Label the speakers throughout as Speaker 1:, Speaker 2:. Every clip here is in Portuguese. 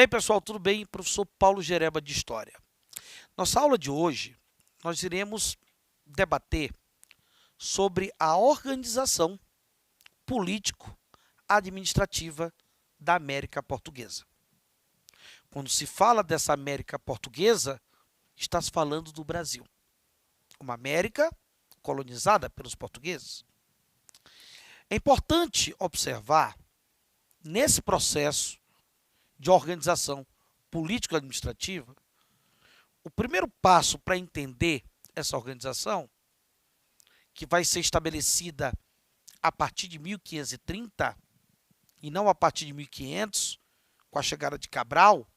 Speaker 1: aí, pessoal, tudo bem? Professor Paulo Gereba de História. Nossa aula de hoje, nós iremos debater sobre a organização político-administrativa da América Portuguesa. Quando se fala dessa América Portuguesa, está se falando do Brasil. Uma América colonizada pelos portugueses. É importante observar, nesse processo de organização político-administrativa, o primeiro passo para entender essa organização, que vai ser estabelecida a partir de 1530 e não a partir de 1500, com a chegada de Cabral,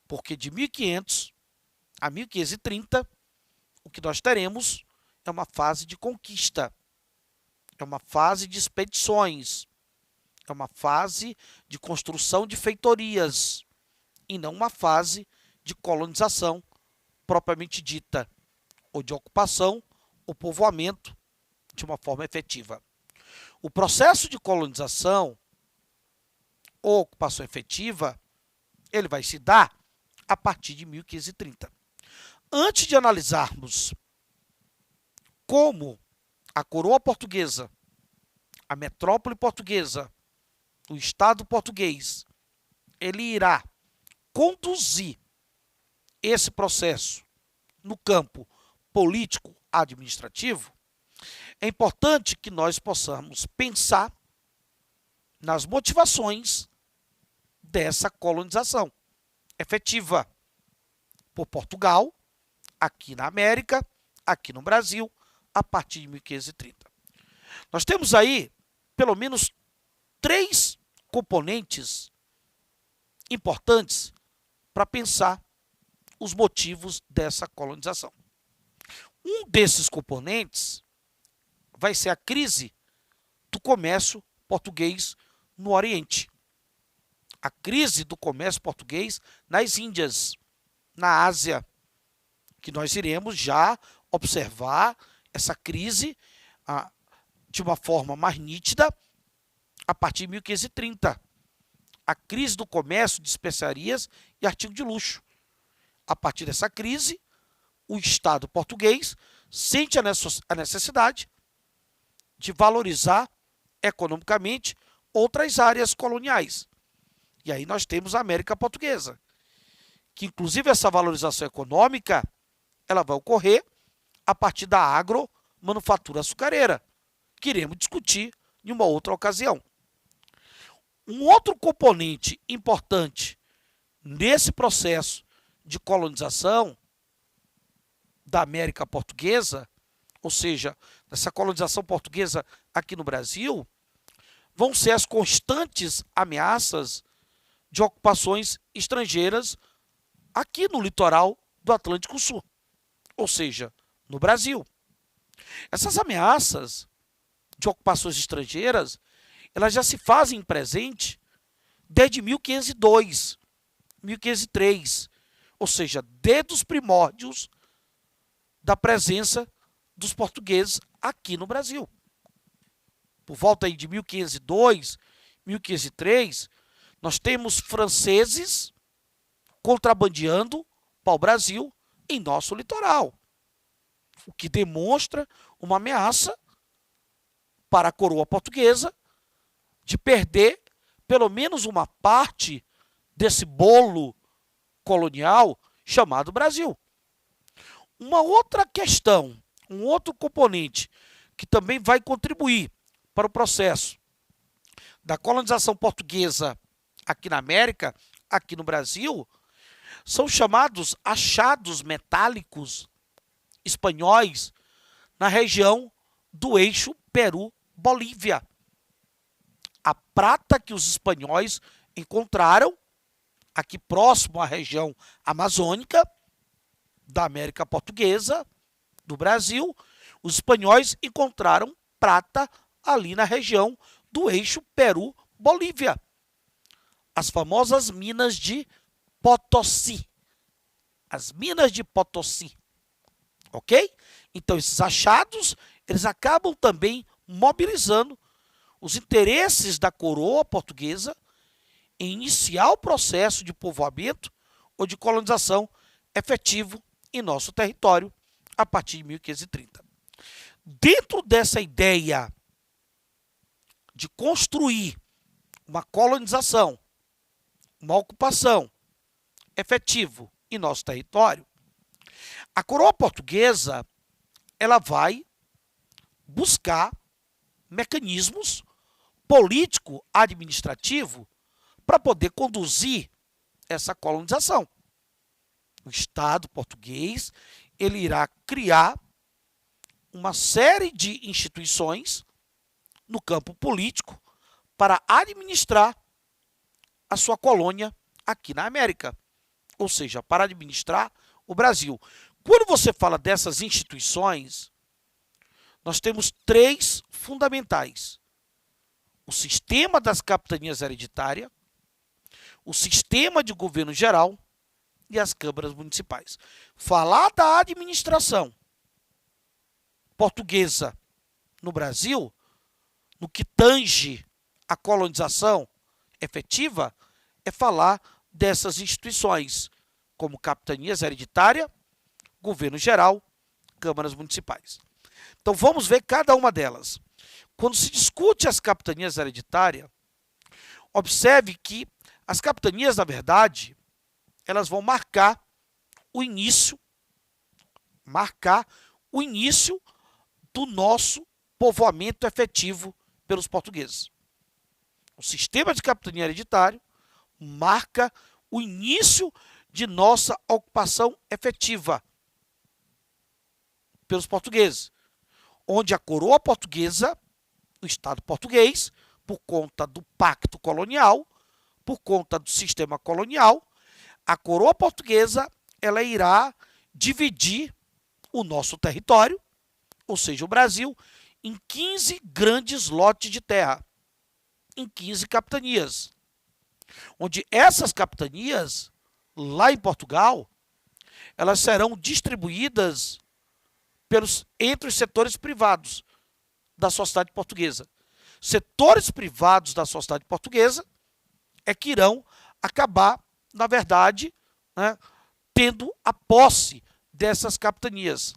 Speaker 1: porque de 1500 a 1530, o que nós teremos é uma fase de conquista, é uma fase de expedições, é uma fase de construção de feitorias e não uma fase de colonização propriamente dita, ou de ocupação ou povoamento de uma forma efetiva. O processo de colonização ou ocupação efetiva, ele vai se dar a partir de 1530. Antes de analisarmos como a coroa portuguesa, a metrópole portuguesa, o Estado português, ele irá conduzir esse processo no campo político-administrativo, é importante que nós possamos pensar nas motivações dessa colonização efetiva por Portugal, aqui na América, aqui no Brasil, a partir de 1530. Nós temos aí, pelo menos, 3 componentes importantes para pensar os motivos dessa colonização. Um desses componentes vai ser a crise do comércio português no Oriente. A crise do comércio português nas Índias, na Ásia, que nós iremos já observar essa crise de uma forma mais nítida a partir de 1530. A crise do comércio de especiarias e artigos de luxo. A partir dessa crise, o Estado português sente a necessidade de valorizar economicamente outras áreas coloniais. E aí nós temos a América Portuguesa, que inclusive essa valorização econômica, ela vai ocorrer a partir da agromanufatura açucareira, que iremos discutir em uma outra ocasião. Um outro componente importante nesse processo de colonização da América Portuguesa, ou seja, dessa colonização portuguesa aqui no Brasil, vão ser as constantes ameaças de ocupações estrangeiras aqui no litoral do Atlântico Sul, ou seja, no Brasil. Essas ameaças de ocupações estrangeiras, elas já se fazem presente desde 1502, 1503, ou seja, desde os primórdios da presença dos portugueses aqui no Brasil. Por volta aí de 1502, 1503, nós temos franceses contrabandeando para o Brasil em nosso litoral, o que demonstra uma ameaça para a coroa portuguesa de perder pelo menos uma parte desse bolo colonial chamado Brasil. Uma outra questão, um outro componente que também vai contribuir para o processo da colonização portuguesa aqui na América, aqui no Brasil, são chamados achados metálicos espanhóis na região do eixo Peru-Bolívia. A prata que os espanhóis encontraram aqui próximo à região amazônica da América Portuguesa, do Brasil, os espanhóis encontraram prata ali na região do eixo Peru-Bolívia. As famosas minas de Potosí. As minas de Potosí. Ok? Então, esses achados, eles acabam também mobilizando os interesses da coroa portuguesa em iniciar o processo de povoamento ou de colonização efetivo em nosso território a partir de 1530. Dentro dessa ideia de construir uma colonização, uma ocupação efetivo em nosso território, a coroa portuguesa ela vai buscar mecanismos político-administrativo para poder conduzir essa colonização. O Estado português ele irá criar uma série de instituições no campo político para administrar a sua colônia aqui na América, ou seja, para administrar o Brasil. Quando você fala dessas instituições, nós temos três fundamentais: o sistema das capitanias hereditárias, o sistema de governo geral e as câmaras municipais. Falar da administração portuguesa no Brasil, no que tange a colonização efetiva, é falar dessas instituições, como capitanias hereditárias, governo geral, câmaras municipais. Então vamos ver cada uma delas. Quando se discute as capitanias hereditárias, observe que as capitanias, na verdade, elas vão marcar o início do nosso povoamento efetivo pelos portugueses. O sistema de capitania hereditário marca o início de nossa ocupação efetiva pelos portugueses, onde a coroa portuguesa, o Estado português, por conta do pacto colonial, por conta do sistema colonial, a coroa portuguesa ela irá dividir o nosso território, ou seja, o Brasil, em 15 grandes lotes de terra, em 15 capitanias, onde essas capitanias, lá em Portugal, elas serão distribuídas entre os setores privados da sociedade portuguesa. Setores privados da sociedade portuguesa é que irão acabar, na verdade, tendo a posse dessas capitanias.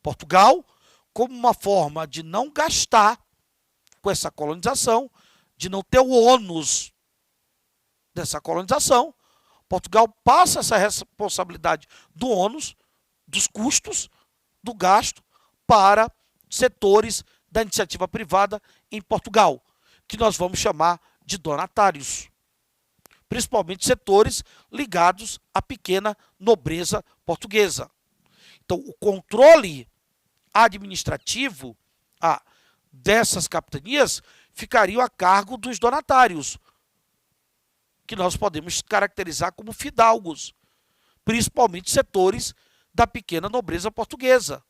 Speaker 1: Portugal, como uma forma de não gastar com essa colonização, de não ter o ônus dessa colonização, Portugal passa essa responsabilidade do ônus, dos custos, do gasto para setores da iniciativa privada em Portugal, que nós vamos chamar de donatários, principalmente setores ligados à pequena nobreza portuguesa. Então, o controle administrativo dessas capitanias ficariam a cargo dos donatários, que nós podemos caracterizar como fidalgos, principalmente setores da pequena nobreza portuguesa.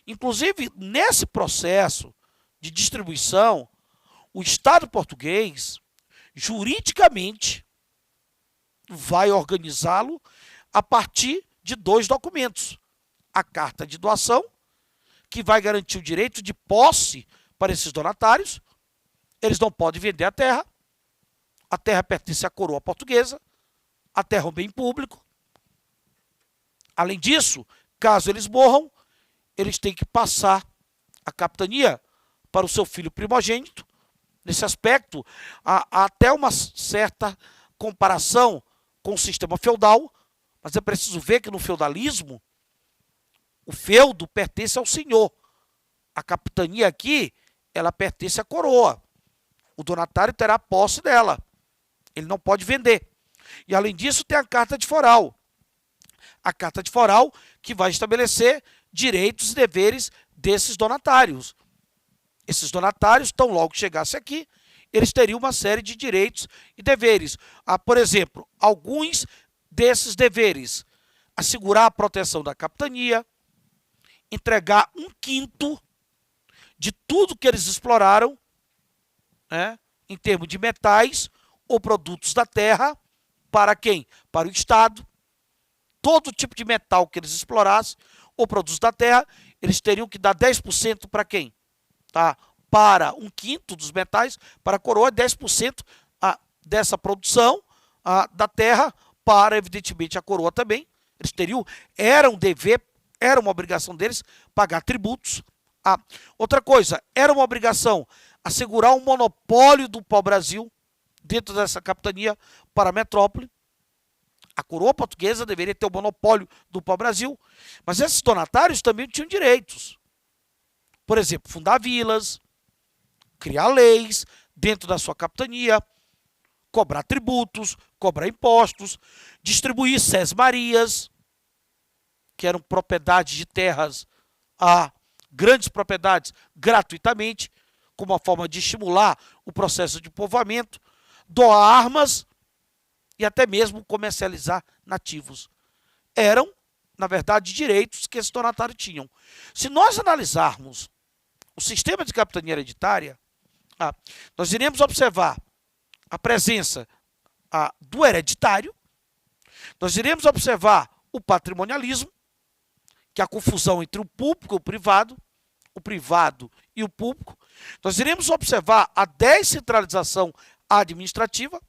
Speaker 1: Inclusive, nesse processo de distribuição, o Estado português, juridicamente, vai organizá-lo a partir de dois documentos. A carta de doação, que vai garantir o direito de posse para esses donatários. Eles não podem vender a terra pertence à coroa portuguesa, a terra é um bem público. Além disso, caso eles morram, eles têm que passar a capitania para o seu filho primogênito. Nesse aspecto, há até uma certa comparação com o sistema feudal, mas é preciso ver que no feudalismo, o feudo pertence ao senhor. A capitania aqui, ela pertence à coroa. O donatário terá posse dela. Ele não pode vender. E além disso, tem a carta de foral. A carta de foral que vai estabelecer direitos e deveres desses donatários. Esses donatários, tão logo chegasse aqui, eles teriam uma série de direitos e deveres. Por exemplo, alguns desses deveres: assegurar a proteção da capitania, entregar 1/5 de tudo que eles exploraram, em termos de metais ou produtos da terra, para quem? Para o Estado. Todo tipo de metal que eles explorassem ou produtos da terra, eles teriam que dar 10% para quem? Para 1/5 dos metais, para a coroa, 10% dessa produção da terra para, evidentemente, a coroa também. Eles teriam, era um dever, era uma obrigação deles pagar tributos. Outra coisa, era uma obrigação assegurar um monopólio do pau-brasil dentro dessa capitania para a metrópole. A coroa portuguesa deveria ter o monopólio do pau-brasil, mas esses donatários também tinham direitos. Por exemplo, fundar vilas, criar leis dentro da sua capitania, cobrar tributos, cobrar impostos, distribuir sesmarias, que eram propriedades de terras a grandes propriedades gratuitamente, como uma forma de estimular o processo de povoamento, doar armas e até mesmo comercializar nativos. Eram, na verdade, direitos que esses donatários tinham. Se nós analisarmos o sistema de capitania hereditária, nós iremos observar a presença do hereditário, nós iremos observar o patrimonialismo, que é a confusão entre o público e o privado e o público. Nós iremos observar a descentralização administrativa,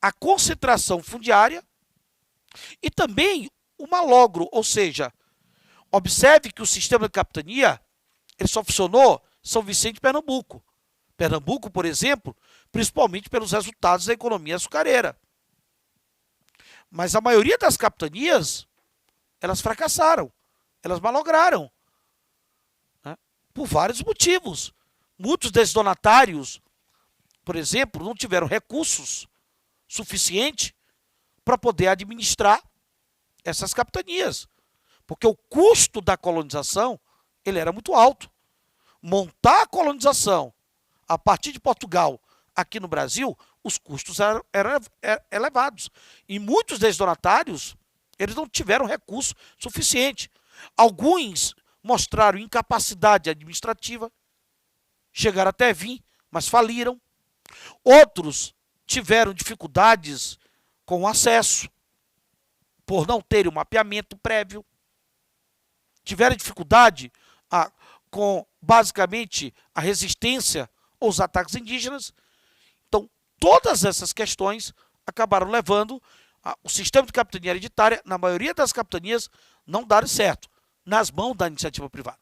Speaker 1: a concentração fundiária e também o malogro, ou seja, observe que o sistema de capitania ele só funcionou São Vicente e Pernambuco. Pernambuco, por exemplo, principalmente pelos resultados da economia açucareira. Mas a maioria das capitanias, elas fracassaram, elas malograram, né? Por vários motivos. Muitos desses donatários, por exemplo, não tiveram recursos suficientes para poder administrar essas capitanias, porque o custo da colonização ele era muito alto. Montar a colonização a partir de Portugal aqui no Brasil, os custos eram elevados. E muitos desses donatários, eles não tiveram recurso suficiente. Alguns mostraram incapacidade administrativa, chegaram até vir, mas faliram. Outros tiveram dificuldades com o acesso, por não terem um mapeamento prévio. Tiveram dificuldade com, basicamente, a resistência aos ataques indígenas. Então, todas essas questões acabaram levando o sistema de capitania hereditária, na maioria das capitanias, não dar certo, nas mãos da iniciativa privada.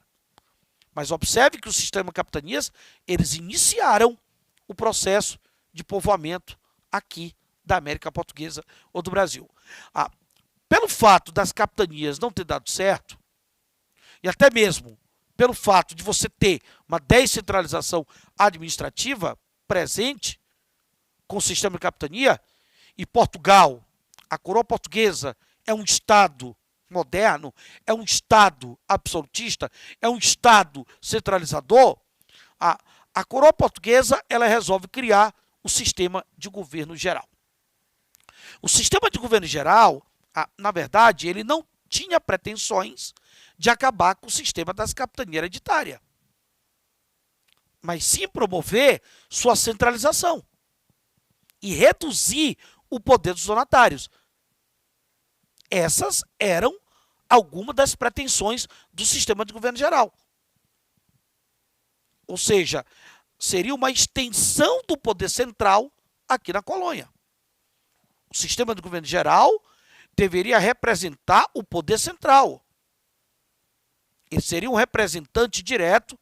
Speaker 1: Mas observe que o sistema de capitanias, eles iniciaram o processo de povoamento aqui da América Portuguesa ou do Brasil. Pelo fato das capitanias não ter dado certo, e até mesmo pelo fato de você ter uma descentralização administrativa presente com o sistema de capitania, e Portugal, a coroa portuguesa, é um Estado moderno, é um Estado absolutista, é um Estado centralizador, a coroa portuguesa ela resolve criar o sistema de governo geral. O sistema de governo geral, na verdade, ele não tinha pretensões de acabar com o sistema das capitanias hereditárias, mas sim promover sua centralização e reduzir o poder dos donatários. Essas eram algumas das pretensões do sistema de governo geral. Ou seja, seria uma extensão do poder central aqui na colônia. O sistema de governo geral deveria representar o poder central. Ele seria um representante direto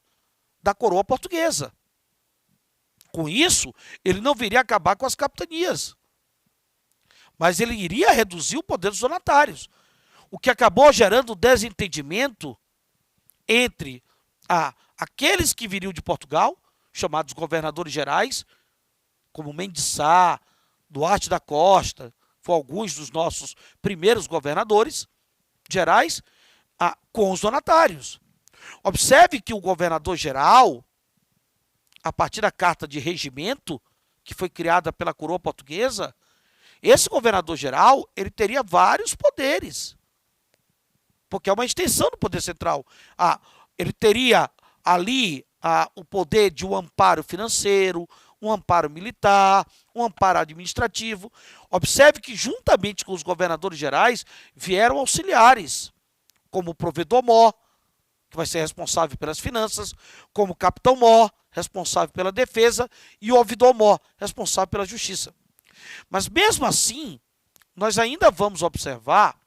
Speaker 1: da coroa portuguesa. Com isso, ele não viria acabar com as capitanias, mas ele iria reduzir o poder dos donatários, o que acabou gerando desentendimento entre aqueles que viriam de Portugal, chamados governadores gerais, como Mendes Sá, Duarte da Costa, foram alguns dos nossos primeiros governadores gerais, com os donatários. Observe que o governador geral, a partir da carta de regimento, que foi criada pela coroa portuguesa, esse governador geral, ele teria vários poderes, porque é uma extensão do poder central. Ele teria ali o poder de um amparo financeiro, um amparo militar, um amparo administrativo. Observe que, juntamente com os governadores gerais, vieram auxiliares, como o provedor-mor, que vai ser responsável pelas finanças, como o capitão-mor, responsável pela defesa, e o ouvidor-mor, responsável pela justiça. Mas mesmo assim, nós ainda vamos observar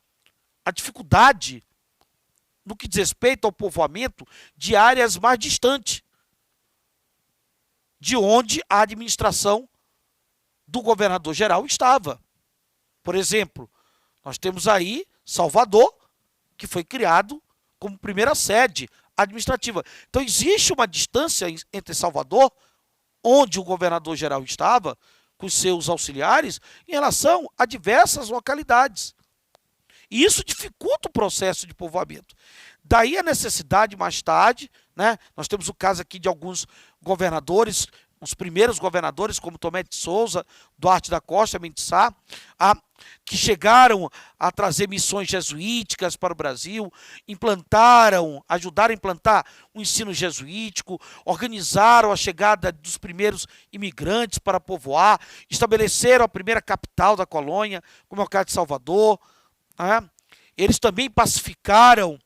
Speaker 1: a dificuldade no que diz respeito ao povoamento de áreas mais distantes de onde a administração do governador-geral estava. Por exemplo, nós temos aí Salvador, que foi criado como primeira sede administrativa. Então, existe uma distância entre Salvador, onde o governador-geral estava, com seus auxiliares, em relação a diversas localidades. E isso dificulta o processo de povoamento. Daí a necessidade, mais tarde, né, nós temos o caso aqui de alguns governadores, os primeiros governadores, como Tomé de Souza, Duarte da Costa, Mendes Sá, que chegaram a trazer missões jesuíticas para o Brasil, ajudaram a implantar o ensino jesuítico, organizaram a chegada dos primeiros imigrantes para povoar, estabeleceram a primeira capital da colônia, como é o caso de Salvador. Né? Eles também pacificaram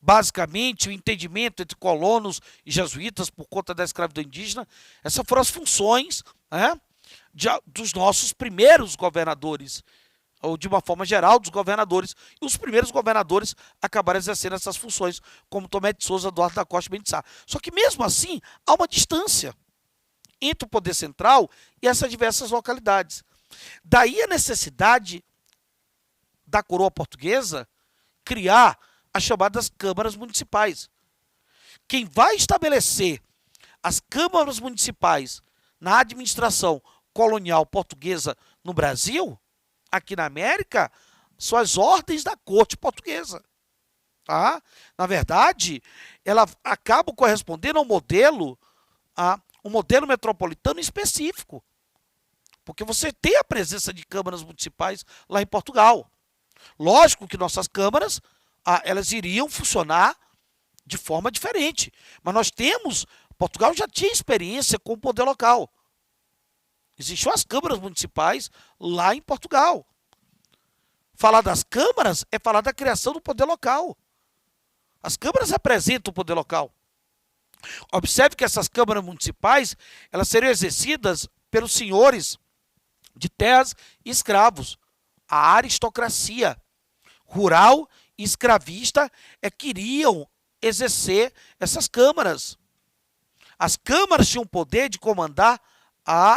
Speaker 1: basicamente o entendimento entre colonos e jesuítas por conta da escravidão indígena. Essas foram as funções, né, dos nossos primeiros governadores, ou de uma forma geral dos governadores, e os primeiros governadores acabaram exercendo essas funções, como Tomé de Souza, Duarte da Costa e Mendes Sá. Só que mesmo assim, há uma distância entre o poder central e essas diversas localidades. Daí a necessidade da coroa portuguesa criar as chamadas câmaras municipais. Quem vai estabelecer as câmaras municipais na administração colonial portuguesa no Brasil, aqui na América, são as ordens da corte portuguesa. Tá? Na verdade, ela acaba correspondendo ao modelo, um modelo metropolitano específico. Porque você tem a presença de câmaras municipais lá em Portugal. Lógico que nossas câmaras elas iriam funcionar de forma diferente. Mas nós temos, Portugal já tinha experiência com o poder local. Existiam as câmaras municipais lá em Portugal. Falar das câmaras é falar da criação do poder local. As câmaras representam o poder local. Observe que essas câmaras municipais, elas seriam exercidas pelos senhores de terras e escravos. A aristocracia rural e escravista queriam exercer essas câmaras. As câmaras tinham o poder de comandar,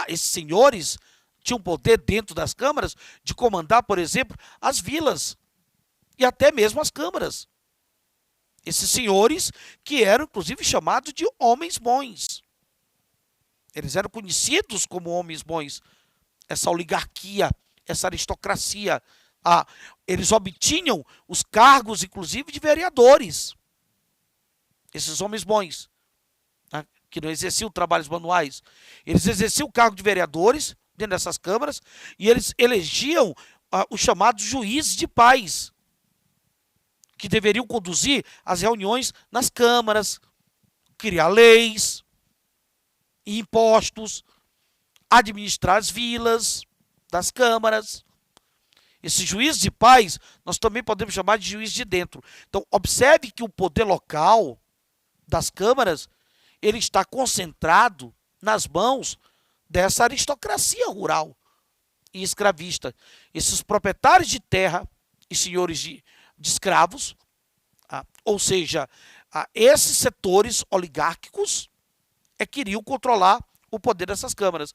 Speaker 1: esses senhores tinham poder dentro das câmaras de comandar, por exemplo, as vilas e até mesmo as câmaras. Esses senhores que eram inclusive chamados de homens bons. Eles eram conhecidos como homens bons. Essa oligarquia, essa aristocracia, eles obtinham os cargos, inclusive, de vereadores. Esses homens bons, que não exerciam trabalhos manuais. Eles exerciam o cargo de vereadores dentro dessas câmaras e eles elegiam os chamados juízes de paz, que deveriam conduzir as reuniões nas câmaras, criar leis e impostos, administrar as vilas das câmaras. Esse juiz de paz, nós também podemos chamar de juiz de dentro. Então, observe que o poder local das câmaras, ele está concentrado nas mãos dessa aristocracia rural e escravista. Esses proprietários de terra e senhores de escravos, ou seja, esses setores oligárquicos queriam controlar o poder dessas câmaras.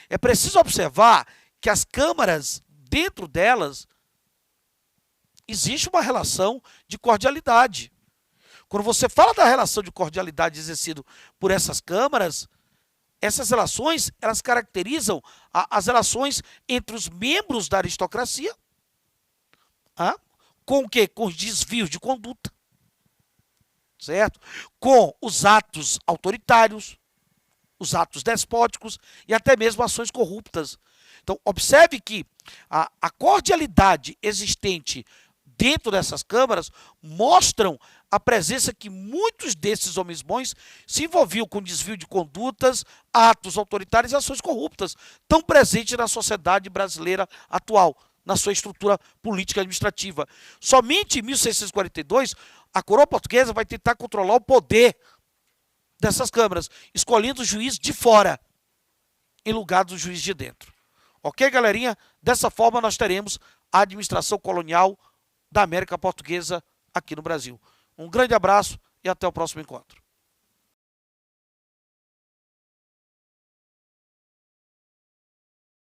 Speaker 1: É preciso observar que as câmaras, dentro delas, existe uma relação de cordialidade. Quando você fala da relação de cordialidade exercida por essas câmaras, essas relações, elas caracterizam as relações entre os membros da aristocracia, com o quê? Com os desvios de conduta, certo? Com os atos autoritários, os atos despóticos e até mesmo ações corruptas. Então, observe que a cordialidade existente dentro dessas câmaras mostram a presença que muitos desses homens bons se envolviam com desvio de condutas, atos autoritários e ações corruptas, tão presentes na sociedade brasileira atual, na sua estrutura política e administrativa. Somente em 1642, a coroa portuguesa vai tentar controlar o poder dessas câmaras, escolhendo o juiz de fora, em lugar do juiz de dentro. Ok, galerinha? Dessa forma, nós teremos a administração colonial da América Portuguesa aqui no Brasil. Um grande abraço e até o próximo encontro.